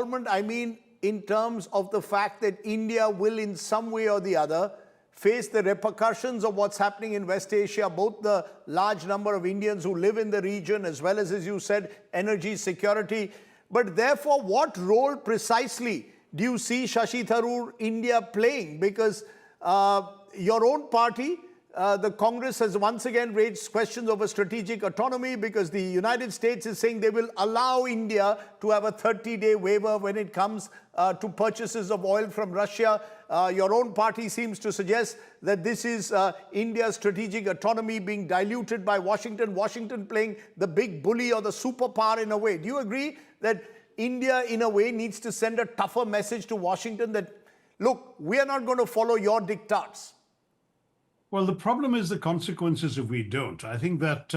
government, I mean in terms of the fact that India will in some way or the other face the repercussions of what's happening in West Asia, both the large number of Indians who live in the region as well as you said, energy security. But therefore, what role precisely do you see Shashi Tharoor, India playing? Because your own party, the Congress, has once again raised questions over strategic autonomy because the United States is saying they will allow India to have a 30-day waiver when it comes to purchases of oil from Russia. Your own party seems to suggest that this is India's strategic autonomy being diluted by Washington, Washington playing the big bully or the superpower in a way. Do you agree that India, in a way, needs to send a tougher message to Washington that, look, we are not going to follow your diktats? Well, the problem is the consequences if we don't. I think that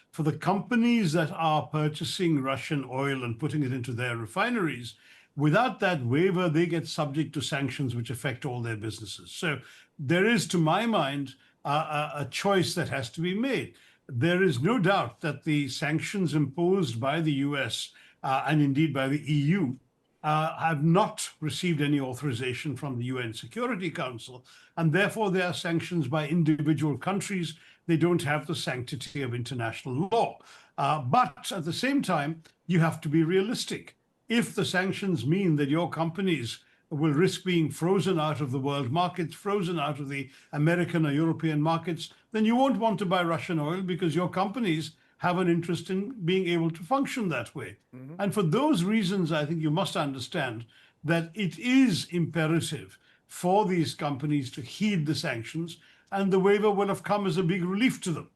for the companies that are purchasing Russian oil and putting it into their refineries, without that waiver, they get subject to sanctions which affect all their businesses. So there is, to my mind, a choice that has to be made. There is no doubt that the sanctions imposed by the US and indeed by the EU have not received any authorization from the UN Security Council, and therefore they are sanctions by individual countries. They don't have the sanctity of international law. But at the same time, you have to be realistic. If the sanctions mean that your companies will risk being frozen out of the world markets, frozen out of the American or European markets, then you won't want to buy Russian oil because your companies have an interest in being able to function that way. And for those reasons, I think you must understand that it is imperative for these companies to heed the sanctions, and the waiver will have come as a big relief to them.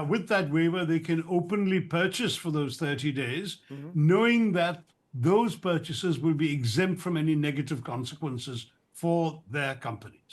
With that waiver, they can openly purchase for those 30 days, knowing that those purchases will be exempt from any negative consequences for their companies.